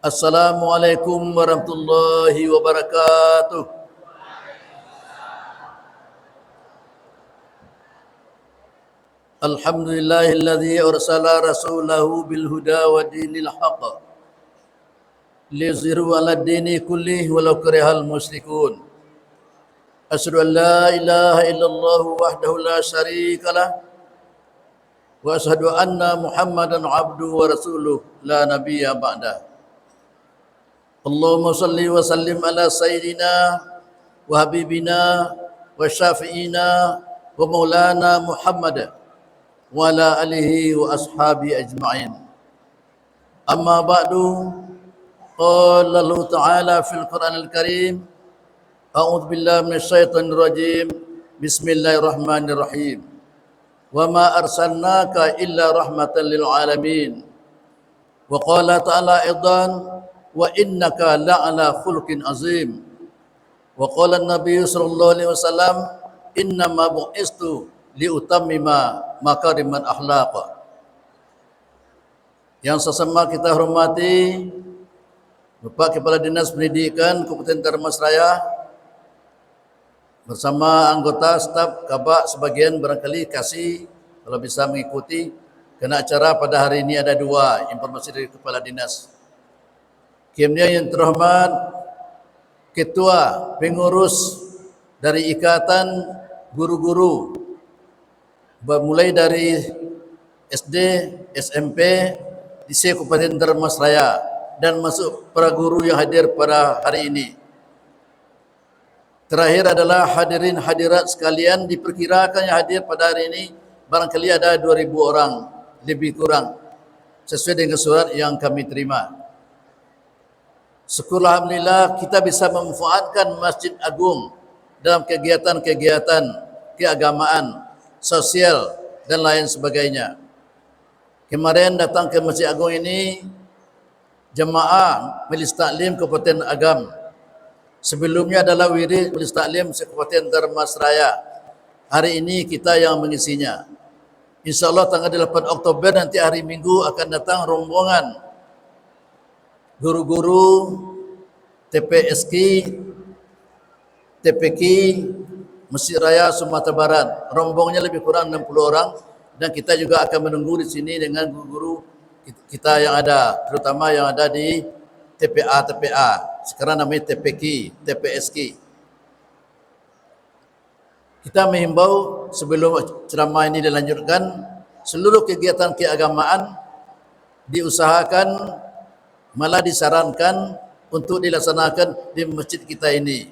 Assalamualaikum warahmatullahi wabarakatuh. Alhamdulillahilladzi arsala rasulahu bil huda wa dinil haqq liyuzhiru 'ala dini kullih walau karihal musyrikun. Asyhadu an la ilaha illallah wahdahu la syarikalah wa asyhadu anna Muhammadan 'abduhu wa rasuluh la nabiyya ba'da. Allahumma salli wa sallim ala sayyidina wa habibina wa syafi'ina wa maulana Muhammad wa ala alihi wa ashabi ajma'in. Amma ba'du, qala Allah Ta'ala fil Qur'anil Karim, a'udzu billahi minasy syaithanir rajim. Bismillahirrahmanirrahim. Wa ma arsalnaka illa rahmatan lil alamin. Wa qala ta'ala aidan, wa innaka la'ala khuluqin azim. Wa qala an-nabiy sallallahu alaihi wasallam, innama bu'istu liutammima makariman akhlaq. Yang sesama kita hormati Bapak Kepala Dinas Pendidikan Kabupaten Dharmasraya bersama anggota staf Kabak sebagian barangkali kasih kalau bisa mengikuti, karena acara pada hari ini ada dua informasi dari Kepala Dinas. Kemudian yang terhormat Ketua Pengurus dari Ikatan Guru-Guru mulai dari SD, SMP di Kabupaten Dharmasraya dan masuk para guru yang hadir pada hari ini. Terakhir adalah hadirin hadirat sekalian, diperkirakan yang hadir pada hari ini barangkali ada 2.000 orang lebih kurang sesuai dengan surat yang kami terima. Syukur alhamdulillah kita bisa memanfaatkan Masjid Agung dalam kegiatan-kegiatan keagamaan, sosial dan lain sebagainya. Kemarin datang ke Masjid Agung ini jemaah Majlis Taklim Kabupaten Agam. Sebelumnya adalah wirid Majlis Taklim Kabupaten Dharmasraya. Hari ini kita yang mengisinya. InsyaAllah tanggal 8 Oktober nanti hari Minggu akan datang rombongan guru-guru TPSK, TPK Masjid Raya Sumatera Barat. Rombongnya lebih kurang 60 orang dan kita juga akan menunggu di sini dengan guru-guru kita yang ada, terutama yang ada di TPA, sekarang namanya TPK, TPSK. Kita menghimbau sebelum ceramah ini dilanjutkan, seluruh kegiatan keagamaan diusahakan, malah disarankan untuk dilaksanakan di masjid kita ini.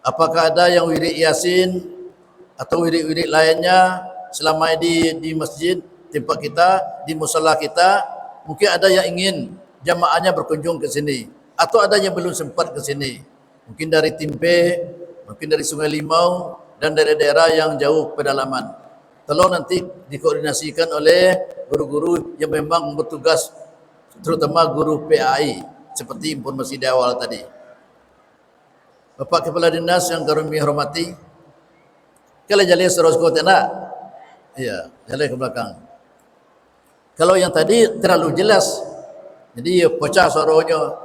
Apakah ada yang wirid Yasin atau wirid-wirid lainnya selama ini di masjid tempat kita, di musala kita, mungkin ada yang ingin jamaahnya berkunjung ke sini atau ada yang belum sempat ke sini. Mungkin dari Timpe, mungkin dari Sungai Limau dan dari daerah yang jauh pedalaman. Tolong nanti dikoordinasikan oleh guru-guru yang memang bertugas, terutama guru PAI seperti informasi di awal tadi. Bapak Kepala Dinas yang kami hormati, kalau jalan terus kau nak, ya jalan ke belakang. Kalau yang tadi terlalu jelas, jadi pecah suaranya.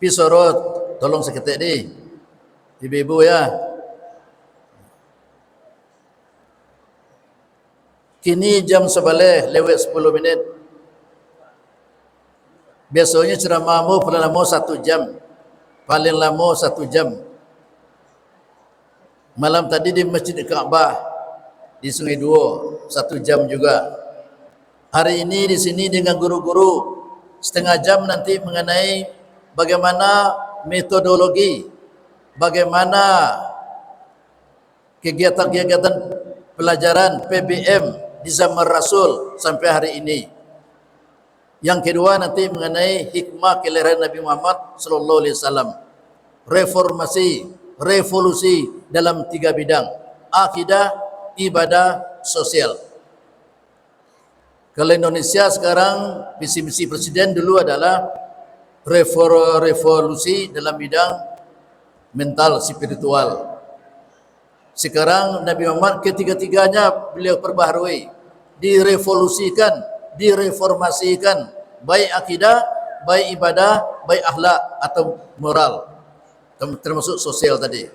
Pi suara tolong seketik di ibu-ibu ya. Kini jam 11 lewat 10 minit. Biasanya ceramahmu paling lama 1 jam. Paling lama 1 jam. Malam tadi di Masjid Ka'bah di Sungai Duo 1 jam juga. Hari ini di sini dengan guru-guru setengah jam nanti mengenai bagaimana metodologi, bagaimana kegiatan-kegiatan pelajaran PBM di zaman Rasul sampai hari ini. Yang kedua nanti mengenai hikmah kelahiran Nabi Muhammad sallallahu alaihi wasallam. Reformasi, revolusi dalam 3 bidang: akidah, ibadah, sosial. Kalau Indonesia sekarang visi misi presiden dulu adalah revolusi dalam bidang mental spiritual. Sekarang Nabi Muhammad ketiga-tiganya beliau perbaharui, direvolusikan direformasikan, baik akidah, baik ibadah, baik akhlak atau moral, termasuk sosial tadi.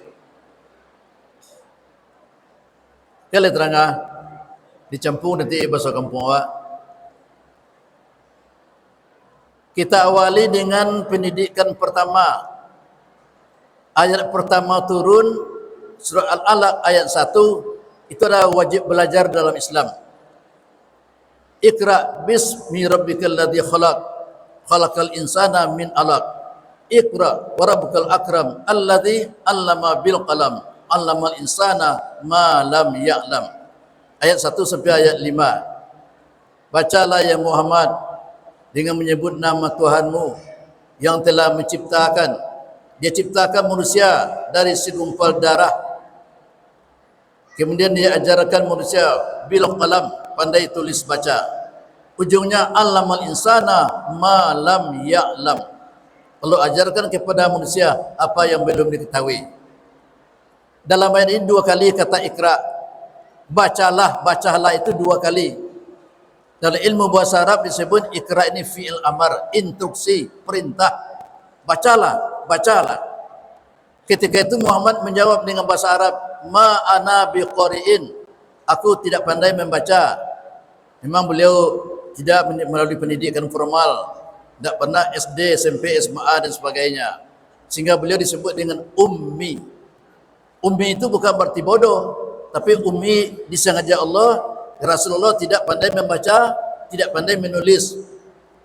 Kali terangah dicampur nanti bahasa kampung awak. Kita awali dengan pendidikan pertama. Ayat pertama turun surah Al-Alaq ayat 1, itu adalah wajib belajar dalam Islam. Iqra bismi rabbikal ladzi khalaq, khalaqal insana min 'alaq. Iqra wa rabbukal akram alladzi 'allama bil qalam, 'allamal insana ma lam ya'lam. Ayat 1 sampai ayat 5. Bacalah ya Muhammad dengan menyebut nama Tuhanmu yang telah menciptakan. Dia ciptakan manusia dari segumpal darah. Kemudian dia ajarkan manusia bil qalam, pandai tulis baca. Ujungnya allamal insana ma lam ya'lam. Allah ajarkan kepada manusia apa yang belum diketahui. Dalam ayat ini 2 kali kata ikra. Bacalah, bacalah itu 2 kali. Dalam ilmu bahasa Arab disebut ikra ini fi'il amar, instruksi, perintah. Bacalah, bacalah. Ketika itu Muhammad menjawab dengan bahasa Arab, ma ana biqari'in, aku tidak pandai membaca. Memang beliau tidak melalui pendidikan formal, tidak pernah SD, SMP, SMA dan sebagainya, sehingga beliau disebut dengan ummi. Ummi itu bukan berarti bodoh, tapi ummi disengaja Allah, Rasulullah tidak pandai membaca, tidak pandai menulis.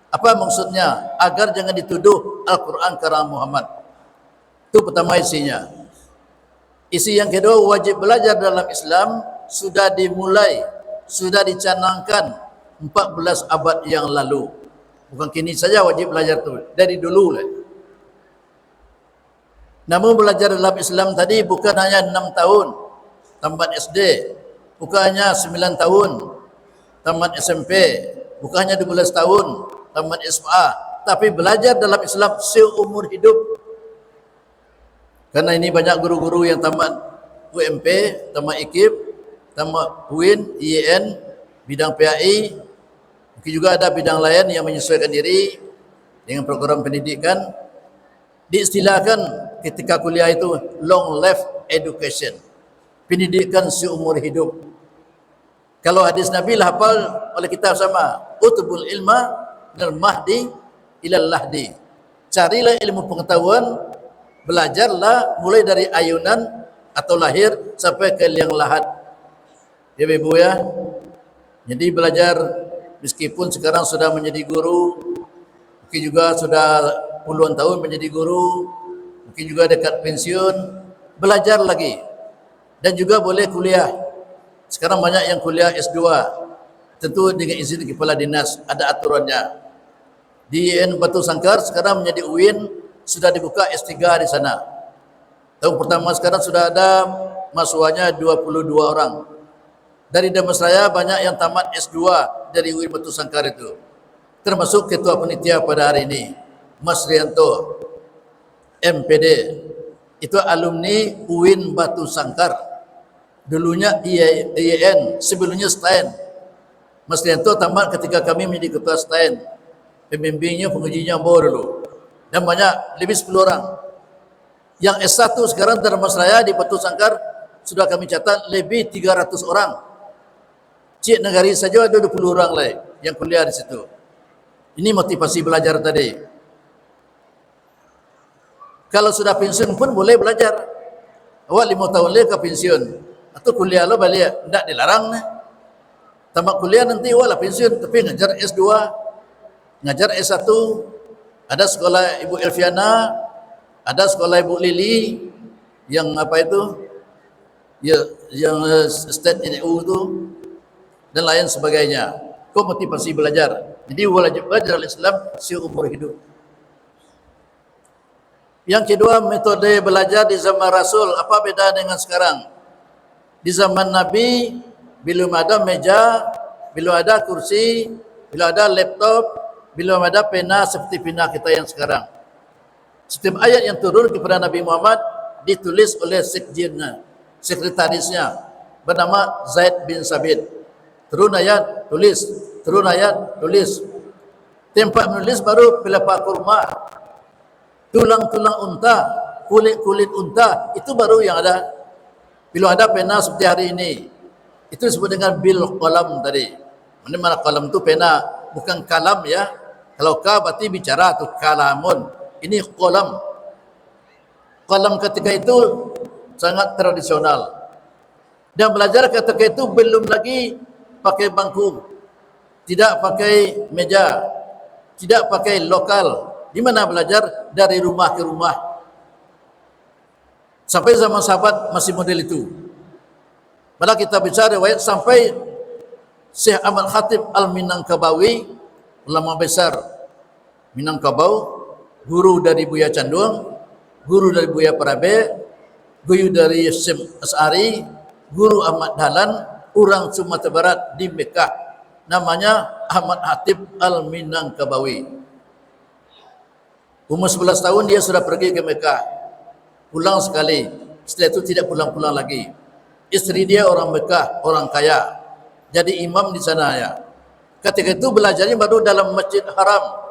Apa maksudnya? Agar jangan dituduh Al-Quran karangan Muhammad. Itu pertama isinya. Isi yang kedua, wajib belajar dalam Islam sudah dimulai, sudah dicanangkan 14 abad yang lalu. Bukan kini saja wajib belajar itu, dari dulu lah. Namun belajar dalam Islam tadi bukan hanya 6 tahun tamat SD, bukan hanya 9 tahun tamat SMP, bukan hanya 12 tahun tamat SMA, tapi belajar dalam Islam seumur hidup. Karena ini banyak guru-guru yang tamat UMP, tamat IKIP, tamat UIN, IAIN, bidang PAI, mungkin juga ada bidang lain yang menyesuaikan diri dengan program pendidikan. Diistilahkan ketika kuliah itu long life education, pendidikan seumur hidup. Kalau hadis Nabi lah hafal oleh kita sama, utubul ilma minal mahdi ilal lahdi. Carilah ilmu pengetahuan, belajarlah mulai dari ayunan atau lahir sampai ke liang lahat. Ya Ibu ya. Jadi belajar meskipun sekarang sudah menjadi guru, mungkin juga sudah puluhan tahun menjadi guru, mungkin juga dekat pensiun, belajar lagi. Dan juga boleh kuliah. Sekarang banyak yang kuliah S2, tentu dengan izin kepala dinas, ada aturannya. Di IAIN Batu Sangkar sekarang menjadi UIN, sudah dibuka S3 di sana. Tahun pertama sekarang sudah ada mahasiswanya 22 orang. Dari Damastraya banyak yang tamat S2 dari UIN Batu Sangkar itu. Termasuk ketua panitia pada hari ini, Mas Rianto, MPD. Itu alumni UIN Batu Sangkar. Dulunya IAIN, sebelumnya STAN. Mas Rianto tamat ketika kami menjadi ketua STAN. Pembimbingnya, pengujinya bawa dulu. Dan banyak, lebih 10 orang. Yang S1 sekarang dalam Damastraya di Batu Sangkar sudah kami catat lebih 300 orang. Cik Negari saja ada 20 orang lah yang kuliah di situ. Ini motivasi belajar tadi. Kalau sudah pensiun pun boleh belajar. Awak 5 tahun lagi ke pensiun atau kuliah lo balik, tidak dilarang. Tamat kuliah nanti awak lah pensiun, tapi ngajar S2, ngajar S1. Ada sekolah Ibu Elviana, ada sekolah Ibu Lili yang apa itu, ya, yang state NU itu dan lain sebagainya. Kau motivasi belajar. Jadi wajib belajar Islam seumur hidup. Yang kedua, metode belajar di zaman Rasul. Apa beda dengan sekarang? Di zaman Nabi belum ada meja, belum ada kursi, belum ada laptop, belum ada pena seperti pena kita yang sekarang. Setiap ayat yang turun kepada Nabi Muhammad ditulis oleh sekjennya, sekretarisnya, bernama Zaid bin Sabit. Turun ayat, tulis. turun ayat, tulis. Tempat menulis baru pelepah kurma, tulang-tulang unta, kulit-kulit unta, itu baru yang ada. Bila ada pena seperti hari ini, itu disebut dengan bil qalam tadi. Mana qalam tu pena, bukan kalam ya. Kalau ka berarti bicara tu kalamun. Ini qalam. Qalam ketika itu sangat tradisional. Dan belajar ketika itu belum lagi pakai bangku, tidak pakai meja, tidak pakai lokal. Di mana belajar? Dari rumah ke rumah. Sampai zaman sahabat masih model itu. Malah kita bicara riwayat sampai Syekh Ahmad Khatib Al-Minangkabawi, ulama besar Minangkabau, guru dari Buya Canduang, guru dari Buya Parabe, guru dari Syekh As'ari, guru Ahmad Dahlan, orang Sumatera Barat di Mekah, namanya Ahmad Khatib Al-Minangkabawi. Umur 11 tahun dia sudah pergi ke Mekah, pulang sekali, setelah itu tidak pulang-pulang lagi. Istri dia orang Mekah, orang kaya, jadi imam di sana ya. Ketika itu belajarnya baru dalam Masjid Haram.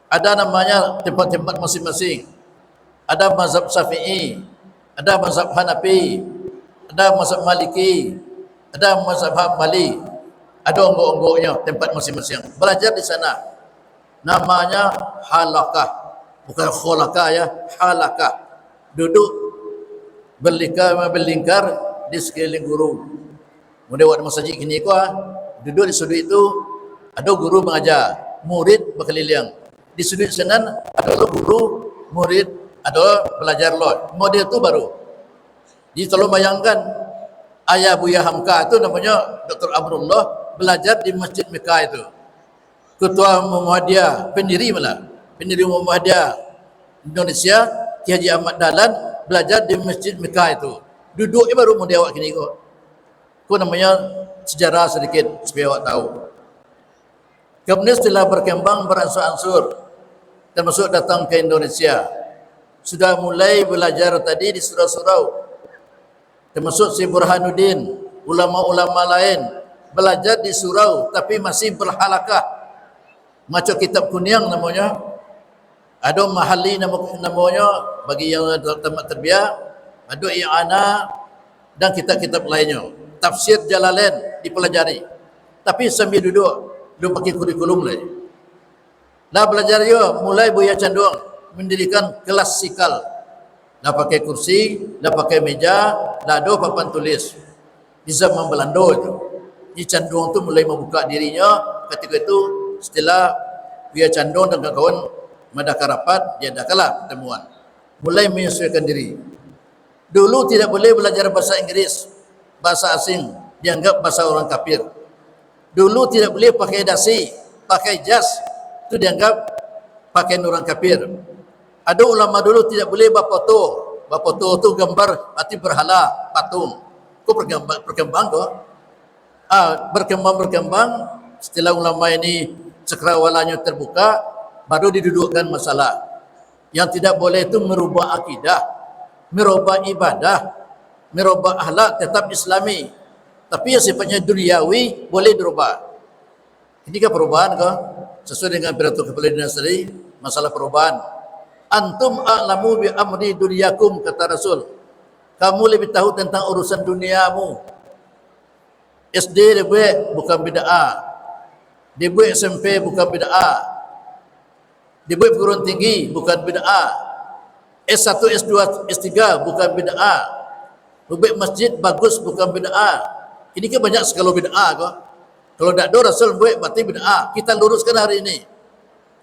Ada namanya tempat-tempat masing-masing. Ada mazhab Syafi'i, ada mazhab Hanafi, ada mazhab Maliki, ada mazhab Hambali. Ada onggok-onggoknya tempat masing-masing. Belajar di sana. Namanya halakah, bukan kholakah ya, halakah. Duduk berlingkar di sekeliling guru. Kemudian waktu masjid kini duduk di sudut itu ada guru mengajar, murid berkeliling. Di sudut sana ada guru, murid, ada belajar lot. Model itu baru. Jadi tolong bayangkan, ayah Buya Hamka itu namanya Dr. Amrullah, belajar di Masjid Mekah itu. Ketua Muhammadiyah, pendiri Muhammadiyah Indonesia, Ki Haji Ahmad Dahlan, belajar di Masjid Mekah itu. Duduknya baru model awak kini kok. Itu namanya sejarah sedikit supaya awak tahu. Kemudian setelah berkembang beransur-ansur, termasuk datang ke Indonesia, sudah mulai belajar tadi di surau-surau, termasuk si Burhanuddin, ulama-ulama lain belajar di surau tapi masih berhalakah, macam kitab Kunyang namanya, ada Mahali namanya bagi yang tamat terbiah, ada I'ana dan kitab-kitab lainnya. Tafsir Jalalain dipelajari, tapi sambil duduk pakai kurikulum lagi. Dah belajar juga mulai Buya Canduang mendirikan kelas sikal. Dah pakai kursi, dah pakai meja, dah ada papan tulis. Di zaman Belanda itu, di Canduang tu mulai membuka dirinya. Ketika itu setelah Buya Canduang dan kawan-kawan mengadakan rapat, dia adakanlah pertemuan. Mulai menyesuaikan diri. Dulu tidak boleh belajar bahasa Inggris, bahasa asing, dianggap bahasa orang kafir. Dulu tidak boleh pakai dasi, pakai jas, itu dianggap pakai orang kafir. Ada ulama dulu tidak boleh berfoto. Berfoto itu gambar arti berhala, patung. Kok berkembang kok? Berkembang. Setelah ulama ini cakrawalanya terbuka, baru didudukkan masalah. Yang tidak boleh itu merubah akidah, merubah ibadah, merubah akhlak, tetap Islami. Tapi yang sifatnya duniawi boleh dirubah. Ini kan perubahan kah? Sesuai dengan pidato kepala dinas tadi, masalah perubahan. Antum a'lamu bi amri dunyakum, kata Rasul. Kamu lebih tahu tentang urusan duniamu. SD dibuat bukan bid'ah. Dibuat SMP bukan bid'ah. Dibuat perguruan tinggi bukan bid'ah. S1, S2, S3 bukan bid'ah. Dibuat masjid bagus bukan bid'ah. Ini kan banyak sekali bid'ah kok. Kalau tak ada Rasul buat berarti bid'ah. Kita luruskan hari ini.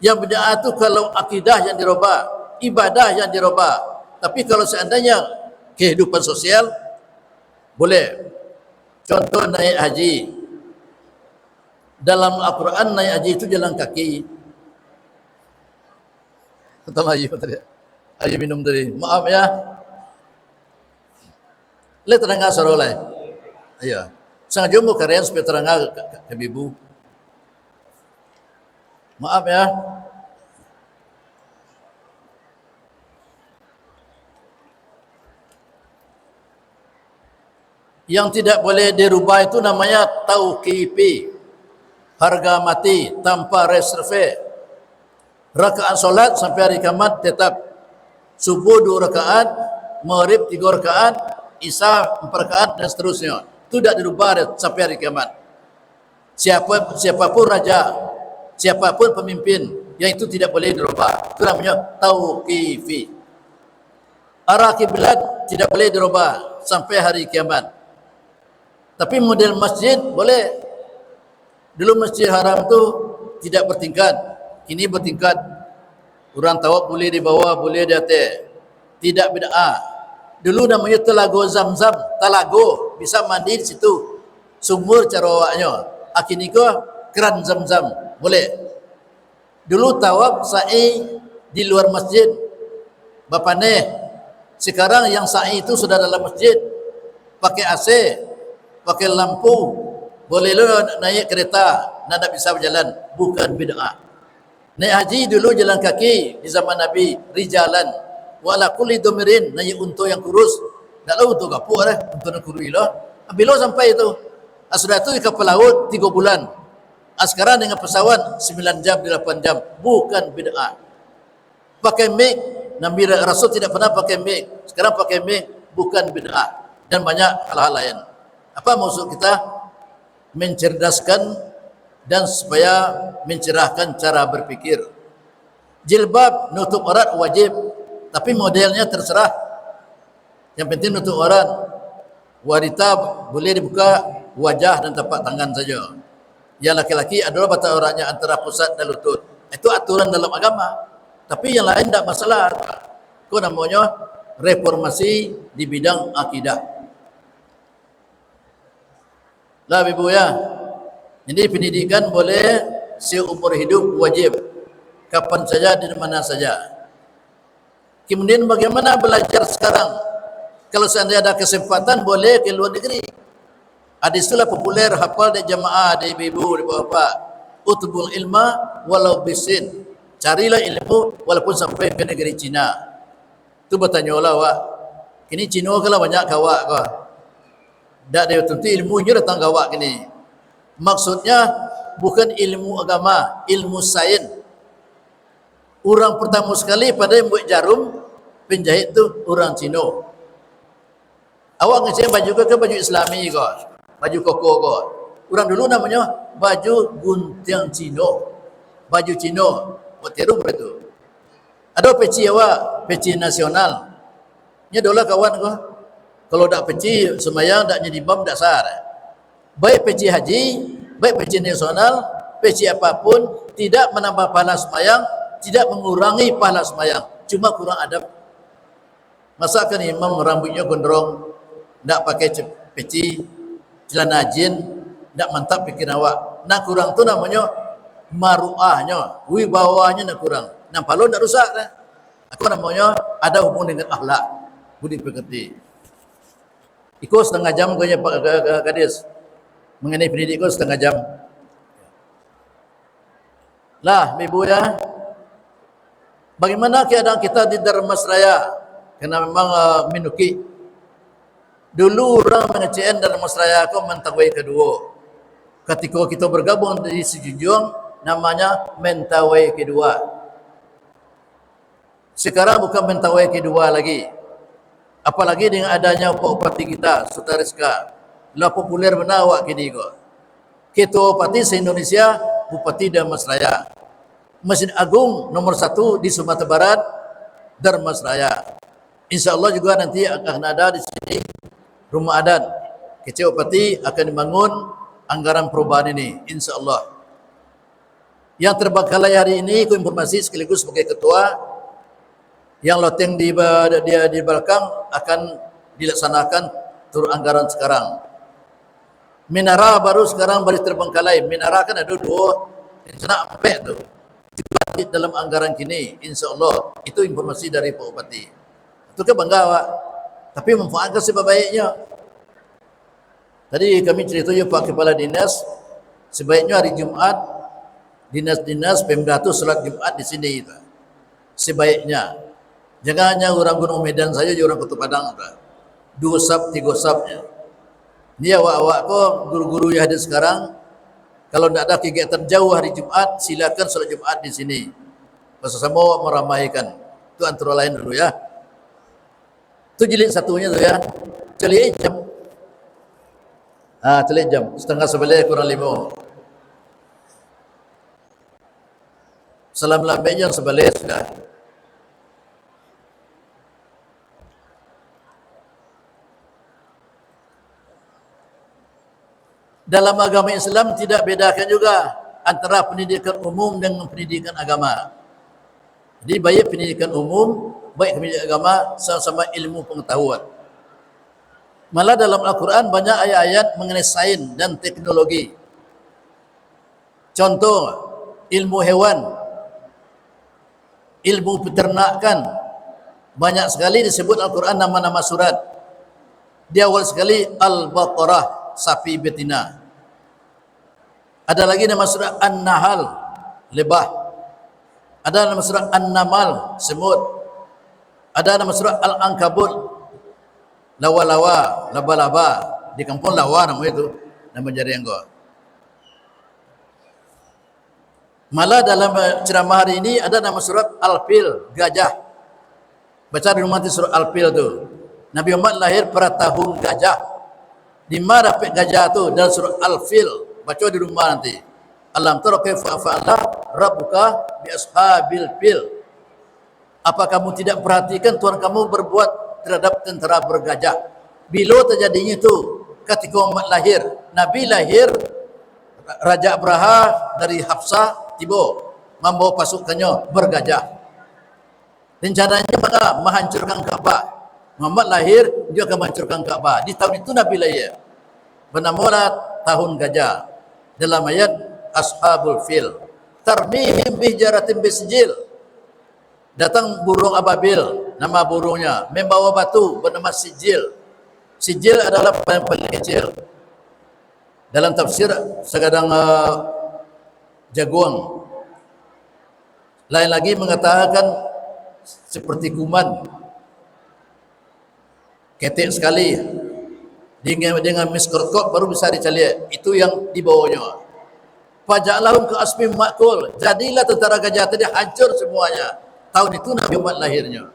Yang bid'ah itu kalau akidah yang dirubah, ibadah yang dirubah. Tapi kalau seandainya kehidupan sosial, boleh. Contoh naik haji. Dalam Al-Quran naik haji itu jalan kaki. Kata Melayu tadi. Ayo minum tadi. Maaf ya. Lihat terangkan suara lain. Iya. Sangat jumbo karya supaya terangkan ke ibu. Maaf ya. Yang tidak boleh dirubah itu namanya tauqifi. harga mati tanpa reserve. Rakaat solat sampai hari kiamat tetap. Subuh 2 rakaat, maghrib 3 rakaat, isya 4 rakaat dan seterusnya. Itu tidak dirubah sampai hari kiamat. Siapapun raja, siapapun pemimpin, yang itu tidak boleh dirubah. Itu namanya tauqifi. Arah kiblat tidak boleh dirubah sampai hari kiamat. Tapi model masjid boleh. Dulu Masjid Haram tu tidak bertingkat, kini bertingkat. Orang tawaf boleh di bawah, boleh di atas. Tidak bid'ah. Dulu namanya Telago Zamzam, Talago, bisa mandi di situ. Sumur carawaknya. Kini ko keran Zamzam, boleh. Dulu tawaf sa'i di luar masjid. Bapaneh. Sekarang yang sa'i itu sudah dalam masjid. Pakai AC, pakai lampu. Boleh lu naik kereta, nak bisa berjalan. Bukan bid'ah. Naik haji dulu jalan kaki di zaman Nabi, rijalan. Wa ala kulli dumirin, naik unta yang kurus. Tak tahu unta kapuk lah, unta yang kurus lah. Bila sampai itu, sudah itu di kapal laut 3 bulan. Sekarang dengan pesawat 9 jam, 8 jam. Bukan bid'ah. Pakai mic, Nabi Rasul tidak pernah pakai mic. Sekarang pakai mic, bukan bid'ah. Dan banyak hal-hal lain. Apa maksud kita? Mencerdaskan dan supaya mencerahkan cara berpikir. Jilbab nutup aurat wajib, tapi modelnya terserah. Yang penting nutup aurat. Wanita boleh dibuka wajah dan tapak tangan saja. Yang laki-laki adalah batas auratnya antara pusat dan lutut. Itu aturan dalam agama. Tapi yang lain tidak masalah. Itu namanya reformasi di bidang akidah. Lah ibu ya. Jadi pendidikan boleh seumur hidup wajib. Kapan saja di mana saja. Kemudian bagaimana belajar sekarang? Kalau seandainya ada kesempatan boleh ke luar negeri. Ada istilah populer hafal di jamaah, di ibu-ibu, di bapak. Utbul ilma walau bisin. Carilah ilmu walaupun sampai ke negeri Cina. Tu bertanya lah wak. Kini Cina kalau banyak kawak kau. Tak ada tentu ilmunya datang kawak kini. Maksudnya bukan ilmu agama, ilmu sains. Orang pertama sekali pada yang buat jarum penjahit tu orang Cina. Awak ngecek baju ke baju Islami kau, baju koko kau. Orang dulu namanya baju guntiang Cina, baju Cina. Buat tiru begitu. Ada peci awak, peci nasional. Nya dola kawan kau. Kalau tak peci semayang tak jadi bam tak sah. Baik peci haji, baik peci nasional, peci apapun tidak menambah pahala semayang, tidak mengurangi pahala semayang, cuma kurang adab. Masakan imam rambutnya gondrong, tak pakai peci, celana jin, tak mantap pikiran awak. Nak kurang tu namanya maruahnya, wibawanya nak kurang. Nampak lo tak rusak dah. Aku namanya ada hubungan dengan akhlak, budi pekerti. Ikut setengah jam kau Pak Kadis. Mengenai pendidik kau setengah jam. Lah, ibu ya. Bagaimana keadaan kita di Dharmasraya? Karena memang minuki. Dulu orang mengecen Dharmasraya kau mentawai kedua. Ketika kita bergabung di Sejunjung, namanya mentawai kedua. Sekarang bukan mentawai kedua lagi. Apalagi dengan adanya Pak Bupati kita, Saudara Rizka. Lah populer benar awak kini kau. Ketua Bupati se-Indonesia, Bupati Dharmasraya. Masjid Agung nomor 1 di Sumatera Barat, Dharmasraya. InsyaAllah juga nanti akan ada di sini rumah adat. Ketua Bupati akan dibangun anggaran perubahan ini, InsyaAllah. Yang terbengkalai hari ini, aku informasi sekaligus sebagai ketua. Yang loteng di belakang akan dilaksanakan turun anggaran sekarang. Menara baru sekarang baru terbengkalai. Menara kan ada 2, nak empek tu. Di dalam anggaran kini, insyaAllah. Itu informasi dari Pak Bupati. Itu kan bangga Pak. Tapi memanfaatkan sebaik-baiknya. Tadi kami cerita Pak Kepala Dinas, sebaiknya hari Jumat, dinas-dinas Pemda itu salat Jumat di sini. Sebaiknya. Jangan hanya orang Gunung Medan saja, orang Kota Padang. 2 sab, 3 sabnya. Ini awak-awak kok, guru-guru yang ada sekarang, Kalau tidak ada kegiatan jauh hari Jumat, silakan solat Jumat di sini. Bersama meramaikan. Itu antara lain dulu ya. Itu jilid satunya tu ya. Celik jam. Celik jam. 10:30 kurang 5. Salam lambat jam 11 sudah. Dalam agama Islam tidak bedakan juga antara pendidikan umum dengan pendidikan agama. Jadi baik pendidikan umum, baik pendidikan agama, sama-sama ilmu pengetahuan. Malah dalam Al-Quran banyak ayat-ayat mengenai sains dan teknologi. Contoh, ilmu hewan, ilmu peternakan. Banyak sekali disebut Al-Quran nama-nama surat. Di awal sekali Al-Baqarah, sapi betina. Ada lagi nama surah An-Nahl, lebah. Ada nama surah An-Namal, semut. Ada nama surah Al-Ankabut, lawa-lawa, laba-laba. Di kampung lawa nama itu, nama jaringgo. Malah dalam ceramah hari ini ada nama surat Al-Fil, gajah. Baca di rumah surah Al-Fil tu. Nabi Muhammad lahir pada tahun gajah. Di mana dapat gajah tu? Dalam surah Al-Fil. Baca di rumah nanti. Alam tara kaifa fa'ala rabbuka bi ashabil fil. Apa kamu tidak perhatikan Tuhan kamu berbuat terhadap tentera bergajah? Bila terjadinya itu ketika Muhammad lahir, Nabi lahir, Raja Abraha dari Hafsah tiba membawa pasukannya bergajah. Rencananya mana? Menghancurkan Ka'bah. Muhammad lahir, dia akan menghancurkan Ka'bah. Di tahun itu Nabi lahir. Bernama tahun gajah. Dalam ayat Ashabul Fil. Tarmihim bihjaratin bisjil. Datang burung ababil, nama burungnya, membawa batu bernama sijil. Sijil adalah paling kecil. Dalam tafsir sekadang jaguang. Lain lagi mengatakan seperti kuman. Ketek sekali. Dengan mikroskop baru bisa dicari. Itu yang di bawahnya. Fajalahum ke asmim makul. Jadilah tentara gajah tadi hancur semuanya. Tahun itu Nabi Muhammad lahirnya.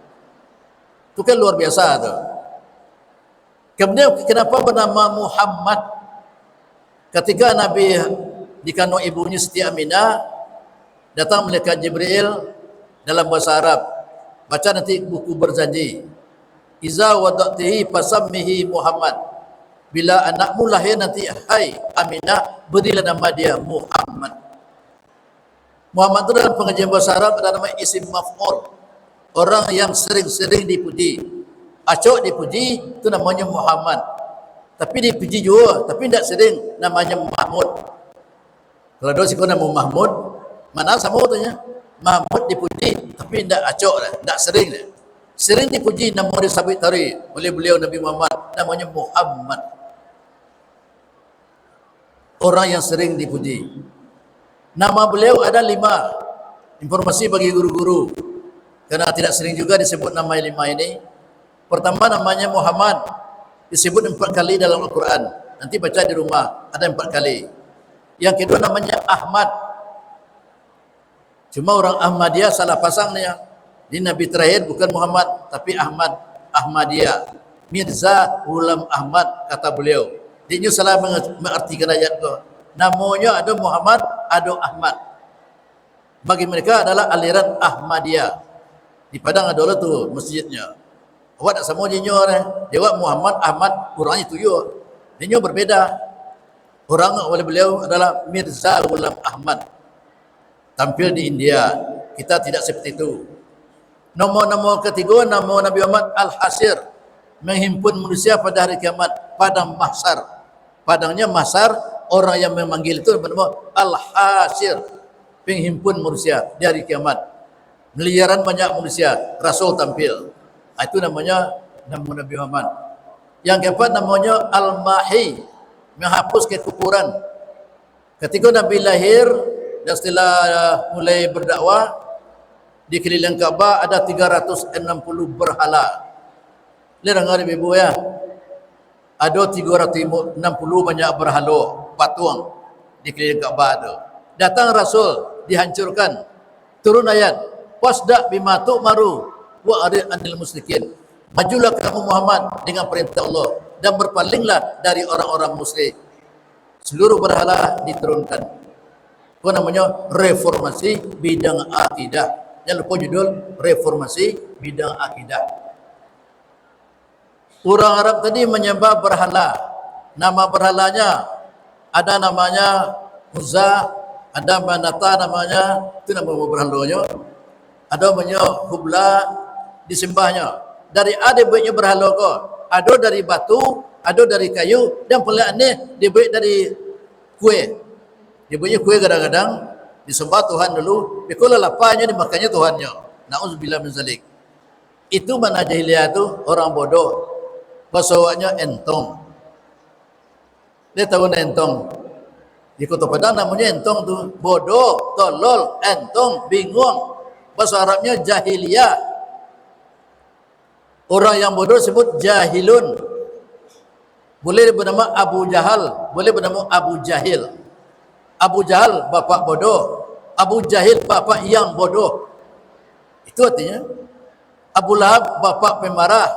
Itu kan luar biasa tu. Kemudian kenapa bernama Muhammad? Ketika Nabi dikandung ibunya Siti Aminah, datang malaikat Jibril dalam bahasa Arab. Baca nanti buku berjanji. Iza wada'tihi fasammihi Muhammad. Bila anakmu lahir nanti, hai Aminah, berilah nama dia Muhammad. Muhammad itu dalam pengajian bahasa Arab ada nama isim maf'ul. Orang yang sering-sering dipuji. Acok dipuji, itu namanya Muhammad. Tapi dipuji juga, tapi tidak sering, namanya Mahmud. Kalau ada sikap nama Mahmud, mana sama katanya? Mahmud dipuji, tapi tidak acok, tidak sering. Sering dipuji nama dia sabit tari oleh beliau Nabi Muhammad, namanya Muhammad. Orang yang sering dipuji. Nama beliau ada 5. Informasi bagi guru-guru. Karena tidak sering juga disebut nama 5 ini. Pertama namanya Muhammad. Disebut 4 kali dalam Al-Quran. Nanti baca di rumah. Ada 4 kali. Yang kedua namanya Ahmad. Cuma orang Ahmadiyah salah pasangnya. Di Nabi terakhir bukan Muhammad. Tapi Ahmad. Ahmadiyah. Mirza Ghulam Ahmad kata beliau. Dia salah mengartikan ayat itu. Namanya ada Muhammad, ada Ahmad. Bagi mereka adalah aliran Ahmadiyah. Di Padang ada tu masjidnya. Awak tak sama dia Dia Muhammad, Ahmad, orangnya tu yo. Dia berbeda. Orang oleh beliau adalah Mirza Ghulam Ahmad. Tampil di India. Kita tidak seperti itu. Nomor ketiga nama Nabi Muhammad Al-Hasir. Menghimpun manusia pada hari kiamat. Padang mahsyar. Padangnya mahsyar, orang yang memanggil itu bernama Al-Hasir. Penghimpun manusia di hari kiamat. Miliaran banyak manusia, Rasul tampil. Itu namanya nama Nabi Muhammad. Yang keempat namanya Al-Mahi, menghapus kekufuran. Ketika Nabi lahir dan setelah mulai berdakwah di keliling Ka'bah ada 360 berhala. Lihat dengar ibu ya. Ada 360 banyak berhala patung. di keliling Ka'bah tu. Datang Rasul, dihancurkan. Turun ayat, wasda' bima tu'maru wa arid anil musyrikin. Majulah kamu Muhammad dengan perintah Allah dan berpalinglah dari orang-orang musyrik. Seluruh berhala diturunkan. Itu namanya reformasi bidang akidah. Jangan lupa judul reformasi bidang akidah. Orang Arab tadi menyembah berhala. Nama berhalanya ada namanya Uzza, ada Manata namanya, itu nama berhalanya. Ada namanya Hubla, disembahnya. Dari ada buatnya berhala kau. Ada dari batu, ada dari kayu, dan paling aneh dibuat dari kue. Dibuatnya kue kadang-kadang disembah Tuhan dulu, kalau lapanya dimakannya Tuhannya. Na'udzubillah min zalik. Itu mana jahiliyah itu orang bodoh. Bahasa awaknya entong. Dia tahu entong. Di Kota Padang namanya entong tu bodoh, tolol, entong, bingung. Bahasa Arabnya jahiliyah. Orang yang bodoh sebut jahilun. Boleh bernama Abu Jahal, boleh bernama Abu Jahil. Abu Jahal bapak bodoh, Abu Jahil bapak yang bodoh. Itu artinya Abu Lahab bapak pemarah.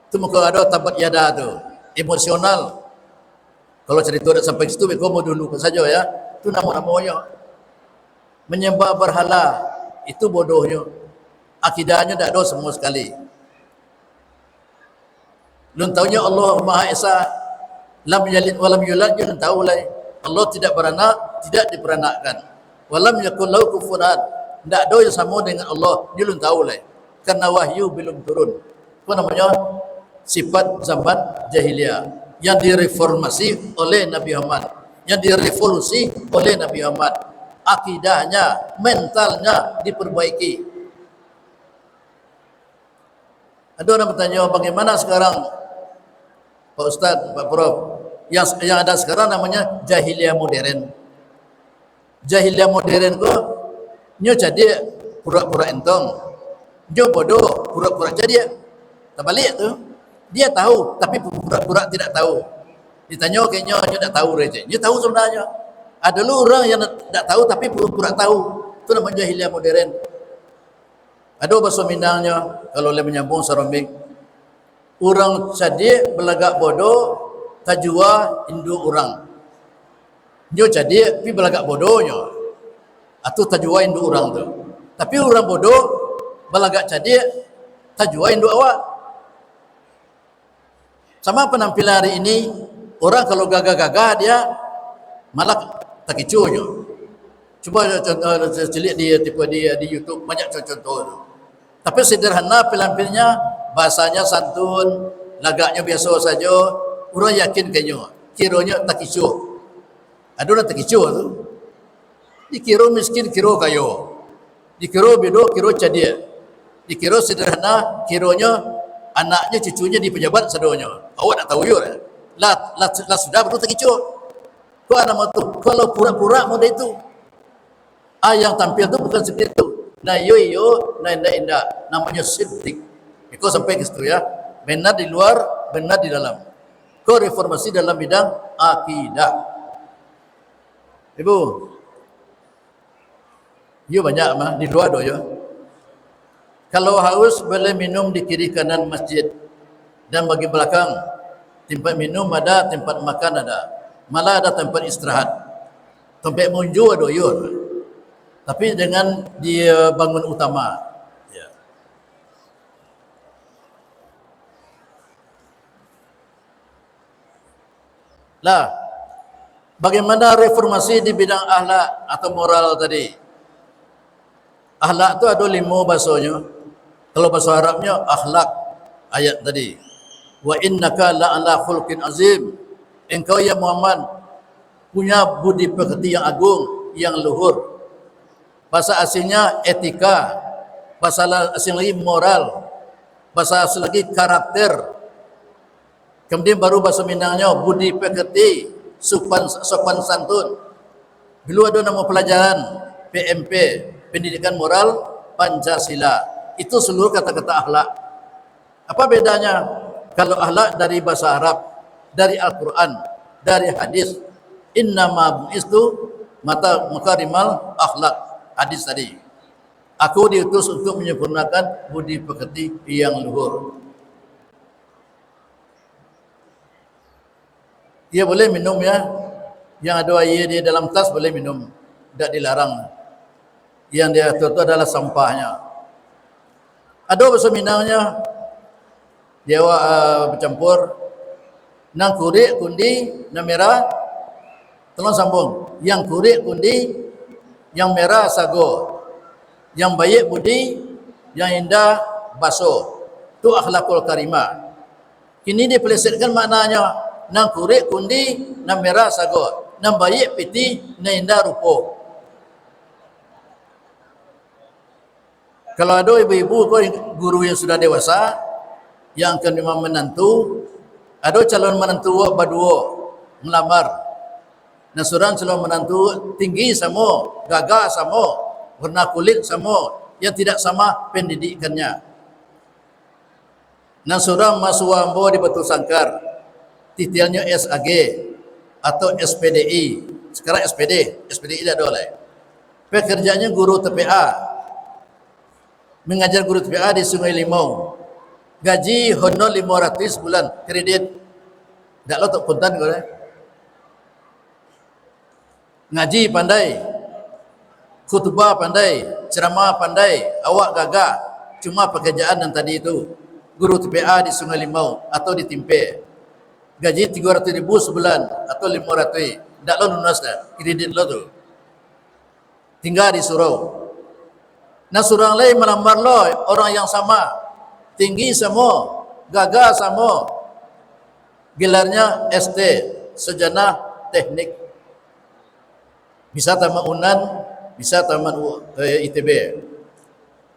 Itu muka ada tabat yada tu, emosional. Kalau cerita dah sampai situ, kau mau dulu saja ya. Itu nama-namanya. Menyembah berhala itu bodohnya. Akidahnya tak ada semua sekali. Belum tahunya Allah Maha Esa, lam yalid walam yulad, belum tahu lah. Allah tidak beranak, tidak diperanakkan. Walam yakul lahu kufuwan ahad. Tak ada yang sama dengan Allah, dia belum tahu lah. Karena wahyu belum turun. Apa namanya? Sifat zaman jahiliyah yang direformasi oleh Nabi Muhammad, yang direvolusi oleh Nabi Muhammad. Akidahnya, mentalnya diperbaiki. Ada orang bertanya, bagaimana sekarang Pak Ustaz, Pak Prof, yang ada sekarang namanya jahiliyah modern. Jahiliyah modern tu nyo jadi pura-pura entong, nyo bodoh pura-pura jadi. Terbalik tu, dia tahu tapi pura-pura tidak tahu. Ditanya kayaknya nyo tak tahu receh. Nyo tahu sebenarnya. Ada lu orang yang tak tahu tapi pura-pura tahu. Itu namanya jahiliyah modern. Ada bahasa Minangnya kalau boleh menyambung sarambing. Orang cerdik belagak bodoh tajua induk orang. Dia cerdik tapi belagak bodohnya. Atau tajua induk orang tu. Tapi orang bodoh belagak cerdik tajua induk awak. Sama penampilan hari ini, orang kalau gagah-gagah dia malah tak kecohnya. Cuba contoh celik dia tipe dia di YouTube banyak contoh-contoh tu. Tapi sederhana penampilannya, bahasanya santun, lagaknya biasa saja, orang yakin kayaknya, kiranya tak kicuh. Ada orang tak kicuh tu. Dikira miskin, kira kaya. Dikira bedo, kira cadia. Dikira sederhana, kiranya anaknya, cucunya di pejabat sadonya. Awak nak tahu ya? Lah sudah betul tak kicuh. Kau nama tu, kalau pura-pura muda itu. Yang tampil tu bukan seperti itu. Nah yo, nah indah, namanya siddiq. Kau sampai ke situ ya. Benar di luar, benar di dalam. Kau reformasi dalam bidang akidah. Ibu, yo banyak mah di luar do yo. Kalau haus boleh minum di kiri kanan masjid dan bagi belakang. Tempat minum ada, tempat makan ada. Malah ada tempat istirahat. Tempat munju ada yo. Tapi dengan dia bangun utama. Ya. Lah, bagaimana reformasi di bidang akhlak atau moral tadi? Akhlak itu ada 5 bahasanya. Kalau bahasa Arabnya akhlak, ayat tadi. Wa innaka la'ala khulqin azim. Engkau ya Muhammad punya budi pekerti yang agung, yang luhur. Bahasa aslinya etika, bahasa asing lagi moral, bahasa asing lagi karakter. Kemudian baru bahasa Minangnya budi pekerti, sopan santun. Dulu ada nama pelajaran PMP, Pendidikan Moral Pancasila. Itu seluruh kata-kata akhlak. Apa bedanya? Kalau akhlak dari bahasa Arab, dari Al-Quran, dari hadis, innama bu'istu mata makarimal akhlak. Hadis tadi. Aku diutus untuk menyempurnakan budi pekerti yang luhur. Dia boleh minum ya. Yang ada air di dalam tas boleh minum. Tidak dilarang. Yang dia atur itu adalah sampahnya. Ada bahasa Minangnya. Dia bercampur. Nang kurik kundi, nang merah. Tolong sambung. Yang kurik kundi, yang merah sago. Yang baik budi, yang indah basuh. Itu akhlakul karimah. Ini dipelesetkan maknanya. Nang kurik kundi, nang merah sago. Nang baik piti, nang indah rupa. Kalau ada ibu-ibu guru yang sudah dewasa, yang akan memang menantu, ada calon menantu berdua melamar. Nah, seorang calon menantu tinggi sama, gagah sama, warna kulit sama, yang tidak sama pendidikannya. Nah, seorang masuk ambo di Batu Sangkar, titelnya SAG atau SPDI. Sekarang SPDI dah ada lah. Pekerjaannya guru TPA. Mengajar guru TPA di Sungai Limau. Gaji honor 500 bulan, kredit. Tak lo tak puntan kau. Ngaji pandai, khutbah pandai, ceramah pandai, awak gagah. Cuma pekerjaan yang tadi itu, guru TPA di Sungai Limau atau di Timpe. Gaji 300.000 sebulan atau 500. Tak lo lunas dah, kredit lo tu. Tinggal di surau. Nah, surang lain melamar lo, orang yang sama, tinggi sama, gagah sama, gelarnya ST, Sarjana Teknik, bisa tamat UNAN, bisa tamat ITB.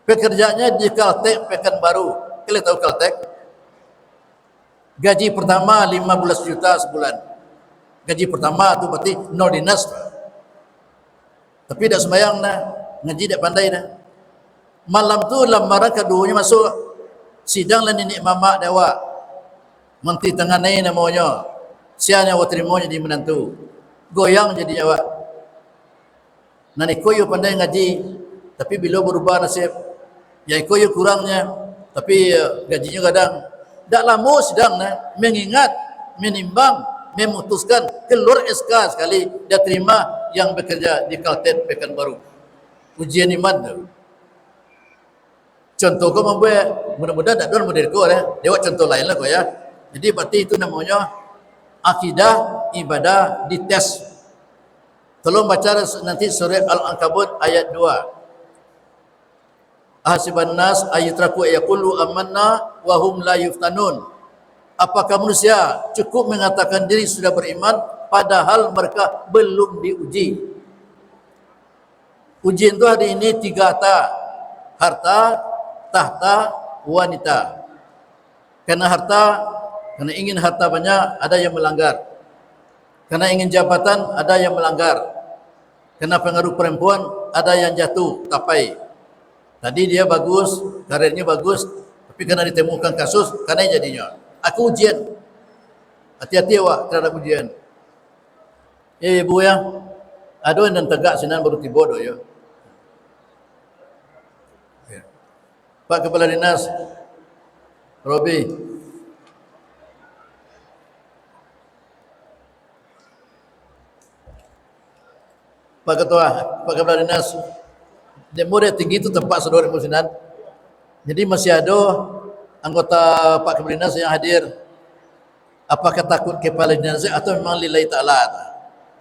Pekerjaannya di Caltek Pekanbaru. Kalian tahu Caltek? Gaji pertama 15 juta sebulan. Gaji pertama tu berarti no dinas. Tapi tak sembahyang dah, ngaji tak pandai dah. Malam tu lamaran keduanya masuk sidang lah nenek mama dewa. Menteri tengah naik namanya. Siapa yang terima jadi menantu. Goyang jadi awak. Nani koyo pandai ngaji, tapi bila berubah nasib, yang koyo kurangnya, tapi gajinya kadang. Tak lama sidang mengingat, menimbang, memutuskan keluar SK sekali dia terima yang bekerja di Caltek Pekanbaru. Ujian iman tu. Contoh kau membuat, mudah-mudahan tak ada model kau dia buat contoh lain lah kau ya. Jadi berarti itu namanya akidah ibadah dites. Tolong baca nanti surah Al-Ankabut ayat 2. Ahasiban nas ayatraku yaqulu amanna wa hum la yuftanun. Apakah manusia cukup mengatakan diri sudah beriman padahal mereka belum diuji? Ujian itu hari ini 3 harta, tahta, wanita. Karena ingin harta banyak, ada yang melanggar. Karena ingin jabatan, ada yang melanggar. Karena pengaruh perempuan, ada yang jatuh, tapai. Tadi dia bagus, karirnya bagus, tapi karena ditemukan kasus, karena jadinya. Aku ujian. Hati-hati awak terhadap ujian. Ibu ya, ada yang tegak sinan baru tiba doh ya. Pak Kepala Dinas Robi. Pak Ketua, Pak Kepala Dinas, demo dia tinggi itu tempat saudara Musinan. Jadi masih ada anggota Pak Kepala Dinas yang hadir. Apakah takut Kepala Dinas atau memang lillahi ta'ala?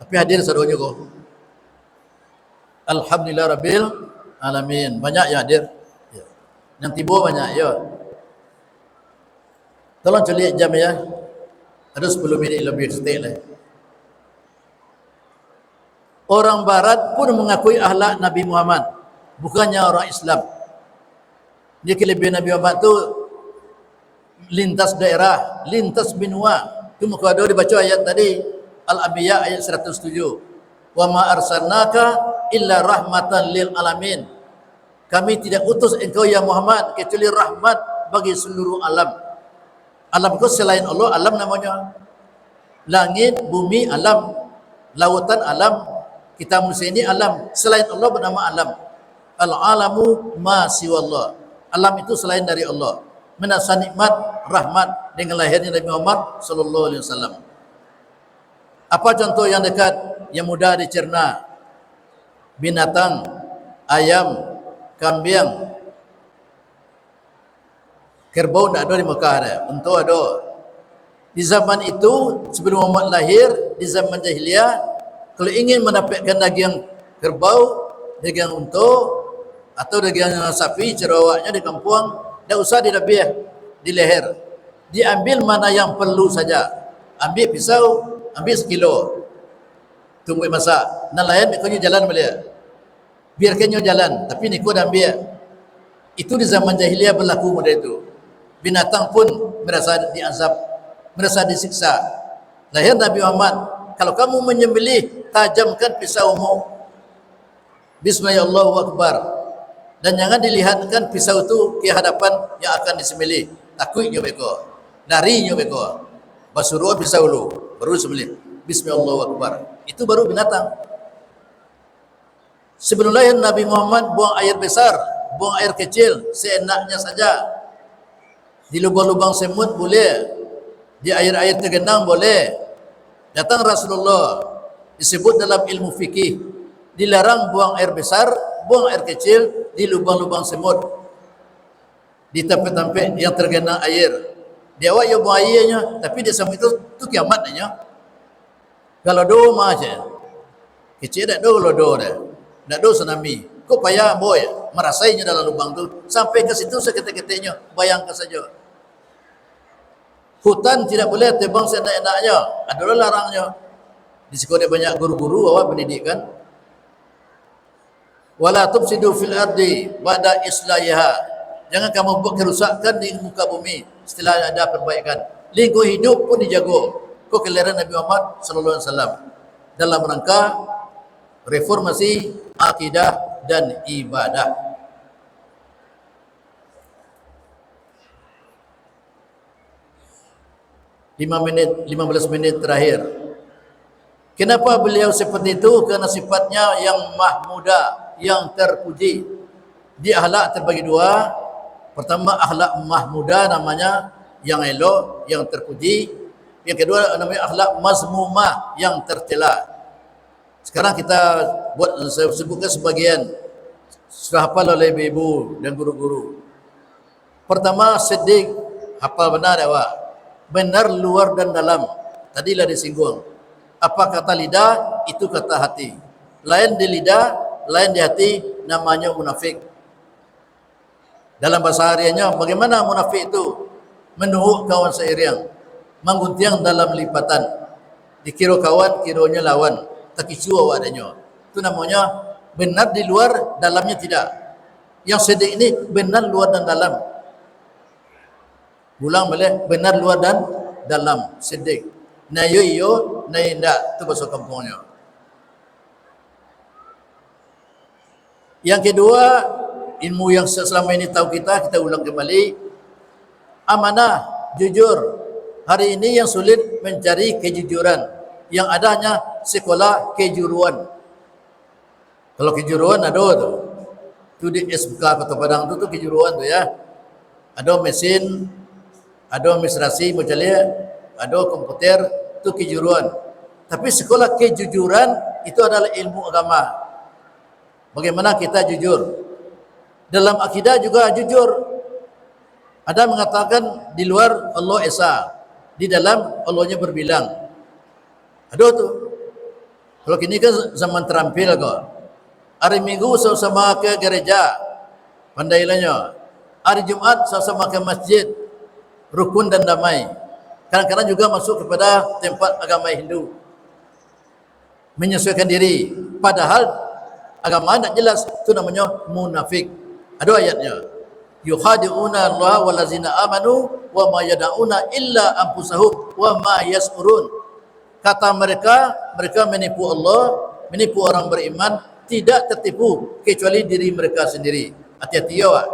Tapi hadir saudaranya kok. Alhamdulillah Rabbil Alamin. Banyak yang hadir. Yang tiba banyak ya. Tolong celik jam ya. Ada 10 minit lebih setik lah. Orang barat pun mengakui akhlak Nabi Muhammad, bukannya orang Islam. Dia kelebihan Nabi Muhammad tu lintas daerah, lintas benua. Itu muka ada dibaca ayat tadi Al-Anbiya ayat 107. Wa ma arsalnaka illa rahmatan lil alamin. Kami tidak utus engkau ya Muhammad kecuali rahmat bagi seluruh alam. Alam itu selain Allah, alam namanya. Langit, bumi, alam. Lautan alam, kita manusia ini alam. Selain Allah bernama alam. Al-alamu ma siwallah. Alam itu selain dari Allah. Menasa nikmat, rahmat dengan lahirnya Nabi Muhammad sallallahu alaihi wasallam. Apa contoh yang dekat, yang mudah dicerna? Binatang, ayam, kambing, kerbau tidak ada di Mekah ada. Untuk ada. Di zaman itu sebelum Muhammad lahir, di zaman jahiliyah, kalau ingin mendapatkan daging kerbau, daging unta atau daging sapi cerawaknya di kampung, tidak usah didabih di leher. Diambil mana yang perlu saja. Ambil pisau, ambil sekilo. Tunggu masak. Nan lain ikutnya jalan boleh. Biarkannya jalan, tapi ni kau dah ambil. Itu di zaman jahiliyah berlaku pada itu. Binatang pun merasa diazab, merasa disiksa. Lahir Nabi Muhammad, kalau kamu menyembelih, tajamkan pisaumu. Bismillah Allahu Akbar. Dan jangan dilihatkan pisau itu ke hadapan yang akan disembelih. Takutnya mereka. Larinya mereka. Basuruh pisau dulu, baru sembelih. Bismillah Allahu Akbar. Itu baru binatang. Sebelum lahir Nabi Muhammad buang air besar, buang air kecil, seenaknya saja. Di lubang-lubang semut boleh, di air-air tergenang boleh. Datang Rasulullah, disebut dalam ilmu fikih, dilarang buang air besar, buang air kecil di lubang-lubang semut, di tempat-tempat yang tergenang air. Dia awak yang buang airnya, tapi dia sama itu kiamatnya. Kalau doa macam kecil tak doa, kalau doa dah. Tak ada tsunami. Kau payah boy merasainya dalam lubang tu sampai ke situ seketik-ketiknya. Bayangkan saja. Hutan tidak boleh tebang seenak-enaknya. Adalah larangnya. Di sekolah banyak guru-guru awak pendidikan. Wala tufsidu fil ardi ba'da islahiha. Jangan kamu buat kerusakan di muka bumi setelah ada perbaikan. Lingkungan hidup pun dijaga. Kau kelahiran Nabi Muhammad sallallahu alaihi wasallam dalam rangka reformasi akidah dan ibadah. Lima belas menit terakhir. Kenapa beliau seperti itu? Karena sifatnya yang mahmuda, yang terpuji. Di akhlak terbagi dua. Pertama akhlak mahmuda namanya, yang elok, yang terpuji. Yang kedua namanya akhlak mazmumah, yang tercela. Sekarang kita buat, saya sebutkan sebagian sudah hafal oleh ibu dan guru-guru. Pertama, siddiq, hafal benar ya Pak. Benar luar dan dalam. Tadilah disinggung. Apa kata lidah, itu kata hati. Lain di lidah, lain di hati, namanya munafik. Dalam bahasa hariannya, bagaimana munafik itu? Menuhuk kawan seiring, mengguntiang dalam lipatan. Dikira kawan, kiranya lawan. Tak kisu awak adanya. Itu namanya benar di luar, dalamnya tidak. Yang sedih ini benar luar dan dalam. Ulang boleh, benar luar dan dalam, sedih. Na yo yo, na indah. Itu bahasa kampungnya. Yang kedua, ilmu yang selama ini tahu kita ulang kembali. Amanah, jujur. Hari ini yang sulit mencari kejujuran. Yang adanya sekolah kejuruan. Kalau kejuruan ada tu. Tu di SMK Kota Padang tu kejuruan tu ya. Ada mesin, ada administrasi macam ni, ada komputer, tu kejuruan. Tapi sekolah kejujuran itu adalah ilmu agama. Bagaimana kita jujur? Dalam akidah juga jujur. Ada mengatakan di luar Allah Esa, di dalam Allahnya berbilang. Ada tu. Kalau kini kan zaman terampil kok. Hari Minggu sama-sama ke gereja, pandailahnya. Hari Jumat sama-sama ke masjid, rukun dan damai. Kadang-kadang juga masuk kepada tempat agama Hindu, menyesuaikan diri. Padahal agama tidak jelas, itu namanya munafik. Ada ayatnya. Yukhadi'una Allah wallazina amanu wa ma yada'una illa anfusahum wa ma yas'urun. Kata mereka menipu Allah, menipu orang beriman, tidak tertipu kecuali diri mereka sendiri. Hati-hati ya Wak.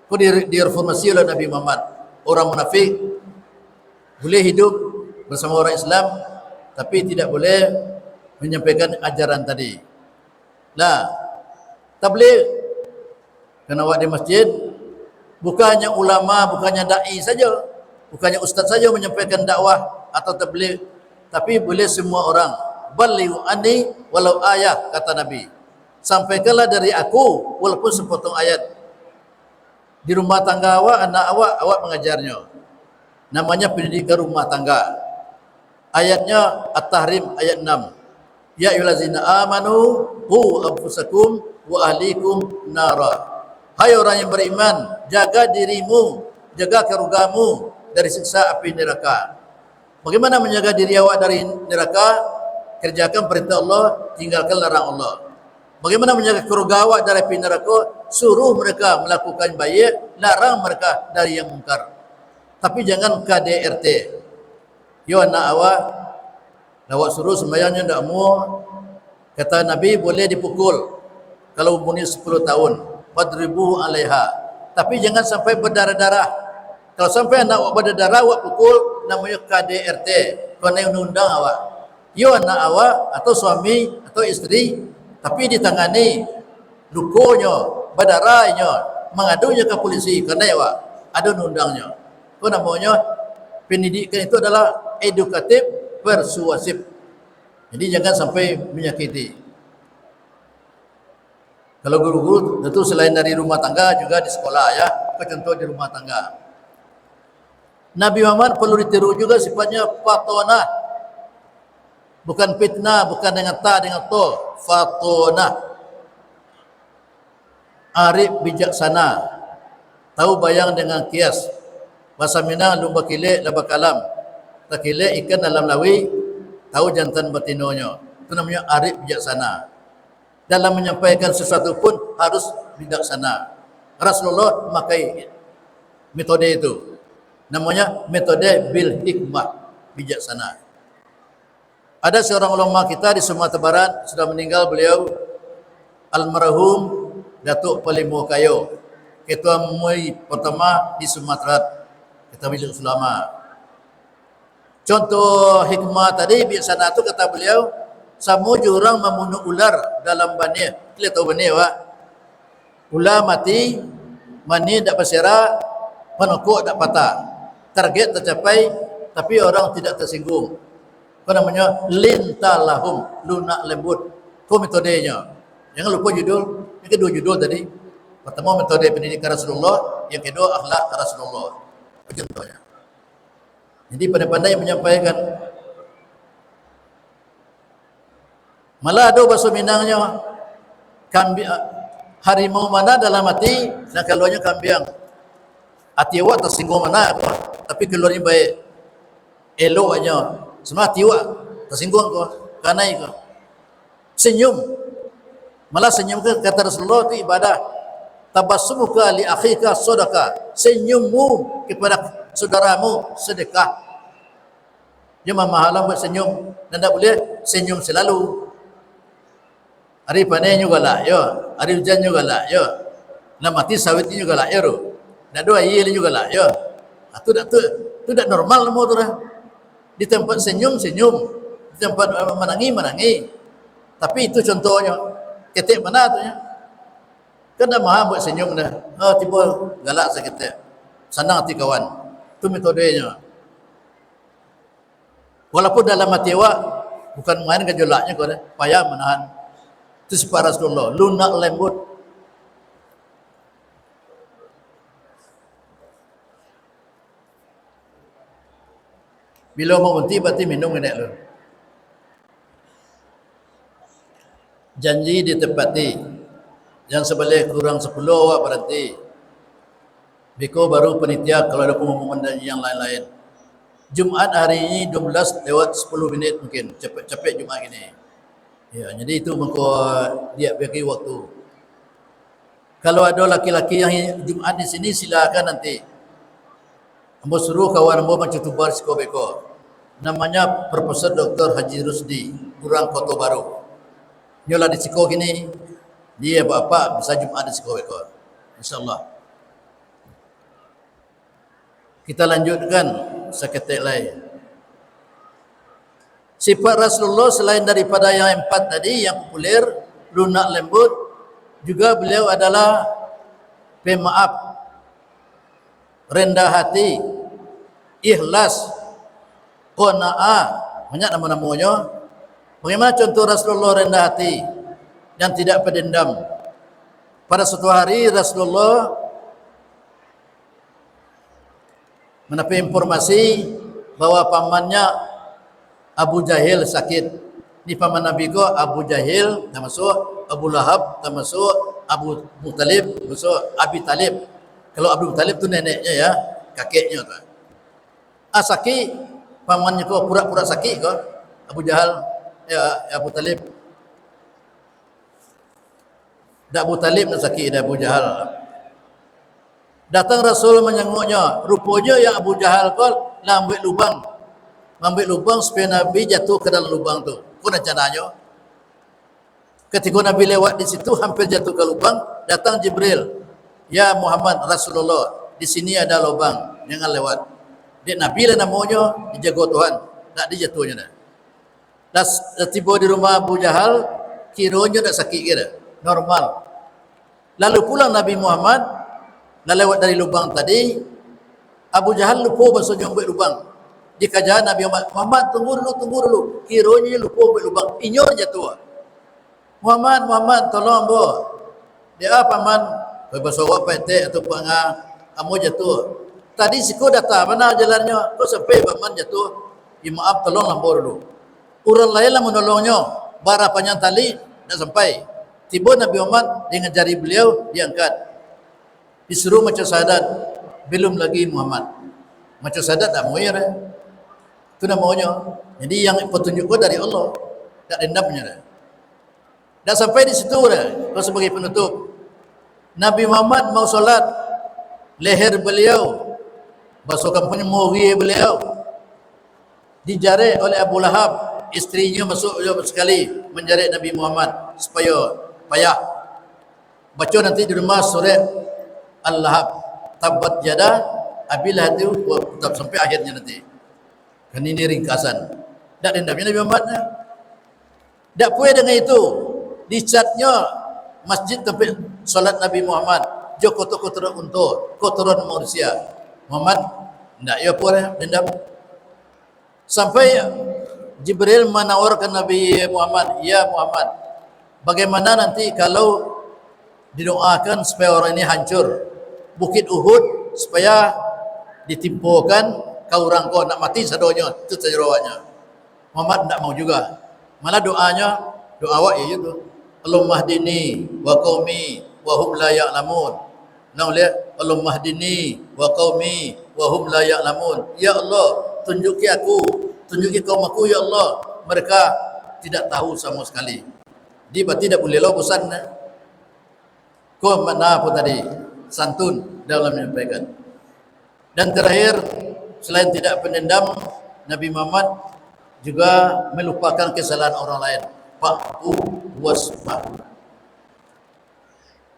Kau direformasi oleh Nabi Muhammad. Orang munafik boleh hidup bersama orang Islam, tapi tidak boleh menyampaikan ajaran tadi. Nah, tabligh kena buat di masjid, bukannya ulama, bukannya dai saja, bukannya ustaz saja menyampaikan dakwah atau tabligh, tapi boleh semua orang. Balighu anni walau ayat, kata Nabi. Sampaikanlah dari aku walaupun sepotong ayat. Di rumah tangga awak, anak awak mengajarnya. Namanya pendidikan rumah tangga. Ayatnya At-Tahrim ayat 6. Ya ayyuhallazina amanu qu anfusakum wa ahlikum nara. Hai orang yang beriman, jaga dirimu, jaga keluargamu dari siksa api neraka. Bagaimana menjaga diri awak dari neraka? Kerjakan perintah Allah, tinggalkan larang Allah. Bagaimana menjaga keluarga awak dari api neraka? Suruh mereka melakukan baik, larang mereka dari yang mungkar. Tapi jangan KDRT. Yo anak awak suruh sembahyangnya tidak mau. Kata Nabi boleh dipukul kalau umurnya 10 tahun. Fadribu alaiha. Tapi jangan sampai berdarah-darah. Kalau sampai anak awak berdarah, awak pukul, namanya KDRT. Kena undang awak. Yo anak awak atau suami atau istri, tapi ditangani lukonya, berdarahnya, mengadunya ke polisi kerana awak ada undangnya. Itu namanya pendidikan itu adalah edukatif, persuasif. Jadi jangan sampai menyakiti. Kalau guru-guru tentu selain dari rumah tangga juga di sekolah ya, contoh di rumah tangga. Nabi Muhammad perlu ditiru juga sifatnya fatonah. Bukan fitnah, bukan dengan ta dengan to, fatonah. Arif bijaksana, tahu bayang dengan kias. Bahasa Minang lumba kilik laba kalam. Tak kilik ikan dalam lawi, tahu jantan betinonya. Itu namanya arif bijaksana. Dalam menyampaikan sesuatu pun harus bijaksana. Rasulullah memakai metode itu. Namanya metode bil hikmah, bijaksana. Ada seorang ulama kita di Sumatera Barat, sudah meninggal beliau, almarhum Datuk Palimo Kayo, ketua MUI pertama di Sumatera, kita milik ulama. Contoh hikmah tadi biasanya itu kata beliau, samu jurang membunuh ular dalam bani. Kita tahu bani Pak. Ular mati, mani tak bersera, penokok tak patah. Target tercapai, tapi orang tidak tersinggung. Apa namanya? Lintalahum, lunak lembut. Itu metodenya. Jangan lupa judul. Yang kedua judul tadi. Pertama metode pendidikan Rasulullah, yang kedua akhlak Rasulullah. Contohnya. Jadi pandai-pandai menyampaikan. Malah ada bahasa Minangnya, harimau mana dalam hati, dan keluarnya kambing. Hati awak tersinggung mana, tapi keluarnya baik. Elok aja. Semua hati awak tersinggung kau, kanai kau. Senyum. Malah senyum ke kata Rasulullah itu ibadah. Tabassumuka li akhika sedekah. Senyummu kepada saudaramu sedekah. Dia memahalang buat senyum, dan tak boleh senyum selalu. Hari panen juga lah, yo. Hari hujan juga lah, yo. Nak mati sawit juga lah, yo. Nak doa iya juga lah, yo. Itu tak normal semua tu dah. Di tempat senyum, di tempat menangi. Tapi itu contohnya. Ketik mana tu ya? Kan dah maha buat senyum dah. Oh, tiba galak seketik. Senang hati kawan. Itu metodenya. Walaupun dalam hati awak bukan main gejolaknya kau dah. Payah menahan. Itu sifat Rasulullah. Lunak lembut. Bila mau berhenti, berarti minum kena lu. Janji ditepati. Yang sebelah kurang 10 awak berhenti. Biko baru penitia kalau ada pengumuman dan yang lain-lain. Jumaat hari ini 12 lewat 10 minit mungkin. Cepet-cepet Jumaat ini. Ya, jadi itu dia bagi waktu. Kalau ada laki-laki yang Jumaat di sini silakan nanti. Ambo suruh kawan ambo macam tubar beko. Namanya Profesor Dr. Haji Rusdi, Kurang Kota Baru. Nyolah di Siko gini, dia apa bisa Jumaat di Siko beko. Insyaallah. Kita lanjutkan seketik lain. Sifat Rasulullah selain daripada yang 4 tadi yang populer, lunak lembut, juga beliau adalah pemaaf, rendah hati, ikhlas, qanaah, banyak nama-namanya. Bagaimana contoh Rasulullah rendah hati dan tidak pendendam? Pada suatu hari Rasulullah mendapat informasi bahwa pamannya Abu Jahil sakit. Di paman Nabi ko Abu Jahil, termasuk Abu Lahab, termasuk Abu Muttalib, termasuk Abi Talib. Kalau Abu Talib tu neneknya ya, kakeknya tu. Sakit, pamannya ko pura-pura sakit ko Abu Jahal, ya Abu Talib. Dak Abu Talib nak sakit dah Abu Jahal. Datang Rasul menyenguknya. Rupanya yang Abu Jahal ko nak ambil lubang supaya Nabi jatuh ke dalam lubang tu. Kau nak caranya? Ketika Nabi lewat di situ hampir jatuh ke lubang, datang Jibril. Ya Muhammad Rasulullah, di sini ada lubang, jangan lewat. Dia Nabi lah namanya, dijaga Tuhan, tak dijatuhnya dah. Dah tiba di rumah Abu Jahal, kiranya tak sakit kira, normal. Lalu pulang Nabi Muhammad, dah lewat dari lubang tadi, Abu Jahal lupa bahasa ambil lubang. Dia kajian Nabi Muhammad, tunggu dulu. Kiranya lupa ambil lubang, inyor jatuh. Muhammad, tolong bo. Dia paman, bahasa awak petek atau kamu jatuh. Tadi siku datang, mana jalannya? Kau sampai paman jatuh. Ya maaf, tolong lambo dulu. Orang lain lah menolongnya. Bara panjang tali, nak sampai. Tiba Nabi Muhammad dengan jari beliau diangkat. Disuruh macam sahadat. Belum lagi Muhammad. Macam sahadat tak mau ya. Itu namanya. Jadi yang petunjuk dari Allah. Tak dendamnya dah. Dah sampai di situ dah. Kalau sebagai penutup. Nabi Muhammad mau solat. Leher beliau. Basuh kampungnya muhri beliau. Dijarik oleh Abu Lahab. Isterinya masuk sekali menjarik Nabi Muhammad. Supaya payah. Baca nanti di rumah surat Al-Lahab. Tabat jada. Abi Lahab itu sampai akhirnya nanti. Kan ini ringkasan. Tak dendamnya Nabi Muhammad. Tak puas dengan itu. Dicatnya masjid tempat solat Nabi Muhammad. Jo kotor-kotor untuk kotoran manusia. Muhammad tak ya puas dendam. Sampai Jibril menawarkan Nabi Muhammad, ya Muhammad, bagaimana nanti kalau didoakan supaya orang ini hancur Bukit Uhud supaya ditimpukan kau orang kau nak mati sadonya, itu saja rawatnya. Muhammad tidak mau juga. Malah doa awak ya itu. Allahumma hdini wa qaumi wa hum la ya'lamun. Nah lihat, Allahumma hdini wa qaumi wa hum la ya'lamun. Ya Allah, tunjuki aku, tunjuki kaum aku ya Allah. Mereka tidak tahu sama sekali. Dia tidak boleh lah bosan. Kau mana apa tadi? Santun dalam menyampaikan. Dan terakhir, selain tidak pendendam, Nabi Muhammad juga melupakan kesalahan orang lain. Fa'fu wasfahu.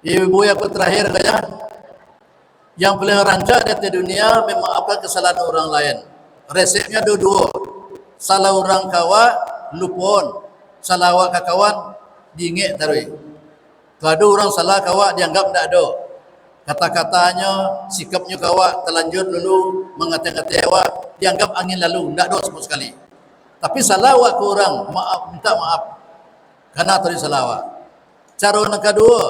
Ibu yang terakhir kaya, yang paling rancak di dunia memaafkan kesalahan orang lain. Resepnya dua. Salah orang kawan, lupon. Salah awak kawan, diingat tarui. Kalau ada orang salah kawan, dianggap tidak ada. Kata-katanya, sikapnya kawak terlanjur dulu mengata-ngata awak, dianggap angin lalu, tidak ada sama sekali. Tapi salah awak ke orang, maaf, minta maaf. Karena tadi salah awak. Cara yang kedua,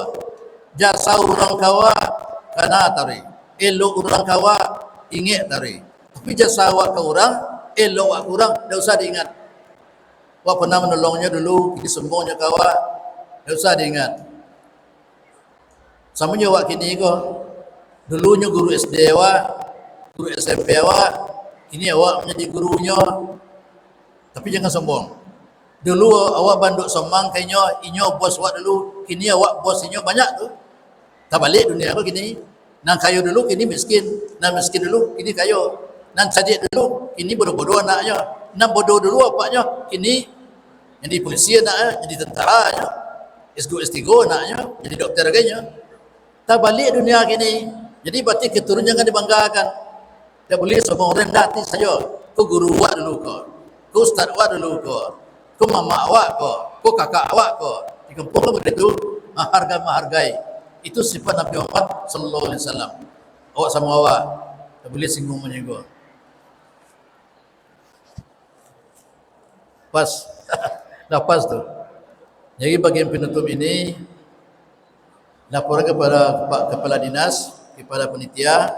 jasa orang kawak, karena tadi. Elok orang kawak, ingat tadi. Tapi jasa awak ke orang, elok awak ke orang, tidak usah diingat. Awak pernah menolongnya dulu, ini sembuhnya kawak, tidak usah diingat. Sama je awak kini ko. Dulunya guru SD awak, guru SMP awak, kini awak menjadi gurunya. Tapi jangan sombong. Dulu awak banduk somang kayaknya inyo bos awak dulu, kini awak bos inyo banyak tu. Tak balik dunia aku kini. Nang kayu dulu kini miskin, nang miskin dulu kini kayu. Nang sadik dulu kini bodoh-bodoh anaknya. Nang bodoh dulu apaknya kini jadi polisi anaknya, jadi tentara anaknya. S2 S3 anaknya, jadi dokter kayaknya. Tak balik dunia kini. Jadi berarti keturunan jangan dibanggakan. Tak boleh semua orang dati saja. Kau guru buat dulu kau. Ko ustaz awak dulu ko mama awak ko kakak awak ko. Di kampung begitu, harga menghargai. Itu sifat Nabi Muhammad sallallahu alaihi wasallam. Awak sama awak, tak boleh singgung menyinggung. Pas, dah pas tu. Jadi bagian penutup ini, laporan kepada Pak Kepala Dinas, kepada panitia,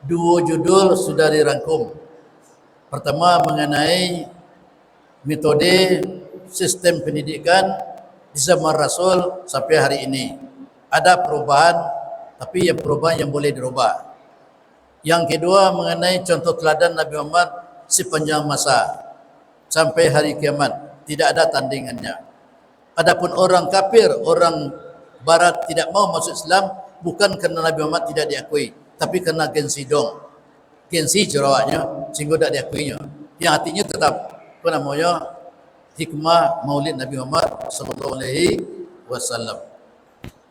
2 judul sudah dirangkum. Pertama mengenai metode sistem pendidikan di zaman Rasul sampai hari ini. Ada perubahan, tapi yang perubahan yang boleh dirubah. Yang kedua mengenai contoh teladan Nabi Muhammad sepanjang masa sampai hari kiamat, tidak ada tandingannya. Adapun orang kafir, orang barat tidak mau masuk Islam bukan kerana Nabi Muhammad tidak diakui, tapi kerana gengsi dong. Gengsi cerawaknya sehingga tidak diakuinya. Yang artinya tetap apa namanya? Hikmah Maulid Nabi Muhammad sallallahu alaihi wasallam.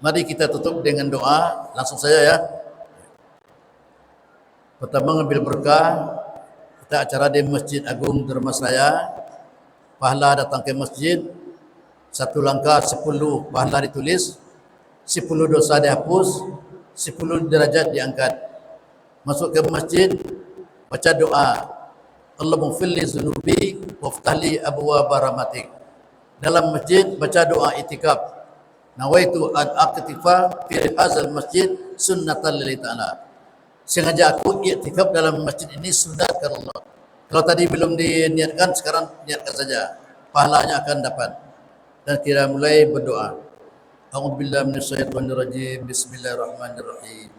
Mari kita tutup dengan doa, langsung saja ya. Pertama ambil berkah, kita acara di Masjid Agung Dharmasraya. Pahala datang ke masjid, 1 langkah 10 pahala ditulis, 10 dosa dihapus, 10 derajat diangkat. Masuk ke masjid, baca doa, Allahumma fil li zunubi waftahli abwaaba rahmatik. Dalam masjid baca doa itikaf, nawaitu an aqtifa fi hadzal masjid sunnatan lillahi ta'ala. Sengaja aku iktikaf dalam masjid ini sunat karena Allah. Kalau tadi belum diniatkan, sekarang niatkan saja, pahalanya akan dapat. Dan kita mulai berdoa. A'udzubillahi minasyaitonirrajim. Bismillahirrahmanirrahim.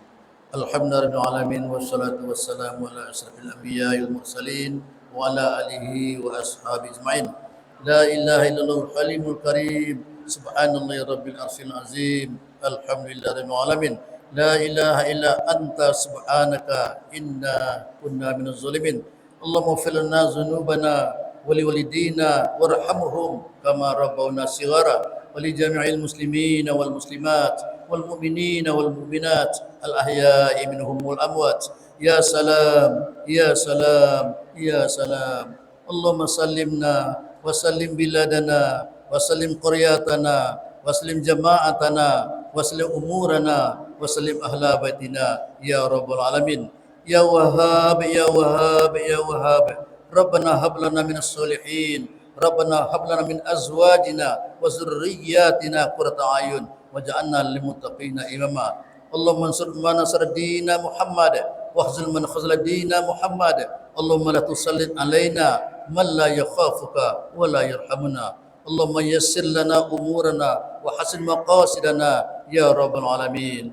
Alhamdulillahirabbil alamin wassalatu wassalamu ala asyrafil anbiya'i wal mursalin wa ala alihi wa ashabihi ajmain. La ilaha illallahul halimul karim. Subhanallahi rabbil arsyil azim. Alhamdulillahirabbil alamin. La ilaha illa anta subhanaka inna kunna minaz zalimin. Allahumma ighfir lana dhunubana wa liwalidina warhamhum kama rabbawna shighara wa li jami'il muslimina wal muslimat wal mu'minina wal mu'minat al ahya'i minhum wal amwat. Ya salam, ya salam, ya salam. Allahumma sallimna wa sallim biladana wa sallim qaryatana wa sallim jama'atana wa sallim umurana wa sallim ahla baitina ya rabbal alamin. Ya Wahhab, ya Wahhab, ya Wahhab. Rabbana hab lana minas solihin. Rabbana hab lana min azwajina wa zurriyyatina qurrata a'yun waj'alna lil muttaqina imama. Allahumma ansur man nasara dina Muhammad wahzul man khazala dina Muhammad. Allahumma la tusallit alaina man la yakhafuka wa la yarhamuna. Allahumma yassir lana umurana wa hasin maqasidana ya rabbal alamin.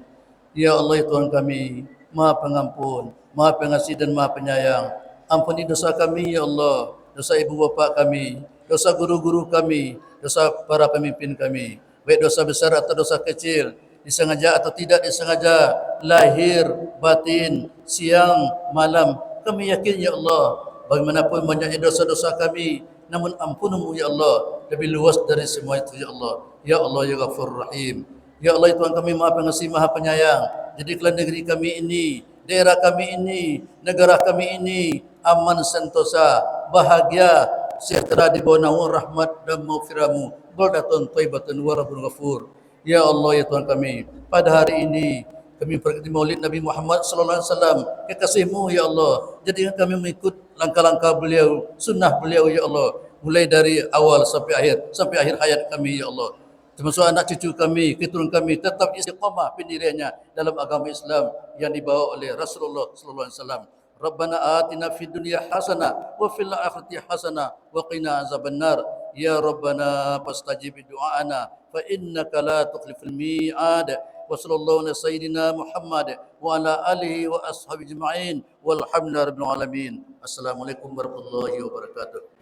Ya Allah, ya Tuhan kami, Maha Pengampun, Maha Pengasih dan Maha Penyayang. Ampuni dosa kami ya Allah, dosa ibu bapa kami, dosa guru-guru kami, dosa para pemimpin kami, baik dosa besar atau dosa kecil, disengaja atau tidak disengaja, lahir, batin, siang, malam. Kami yakin ya Allah, bagaimanapun banyaknya dosa-dosa kami, namun ampunmu ya Allah, lebih luas dari semua itu ya Allah. Ya Allah ya Ghafur Rahim. Ya Allah, Tuhan kami Maha Pengasih, Maha Penyayang. Jadikanlah negeri kami ini, daerah kami ini, negara kami ini aman sentosa, bahagia, sejahtera di bawah naungan rahmat dan maghfirah-Mu. Baldatun thayyibatun wa rabbun ghafur. Ya Allah, ya Tuhan kami, pada hari ini kami berkati Maulid Nabi Muhammad sallallahu alaihi wasallam, kekasih-Mu ya Allah. Jadikan kami mengikut langkah-langkah beliau, sunnah beliau ya Allah, mulai dari awal sampai akhir hayat kami ya Allah. Termasuk anak cucu kami, keturunan kami tetap istiqamah pendiriannya dalam agama Islam yang dibawa oleh Rasulullah sallallahu alaihi wasallam. Rabbana atina fid dunya hasanah wa fil akhirati hasanah wa qina azabannar. Ya Rabbana fastajib du'ana fa innaka la tukhliful mi'ad. Wa sallallahu ala sayyidina Muhammad wa ala alihi wa ashabihi ajma'in walhamdulillahi rabbil alamin. Assalamualaikum warahmatullahi wabarakatuh.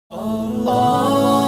Allah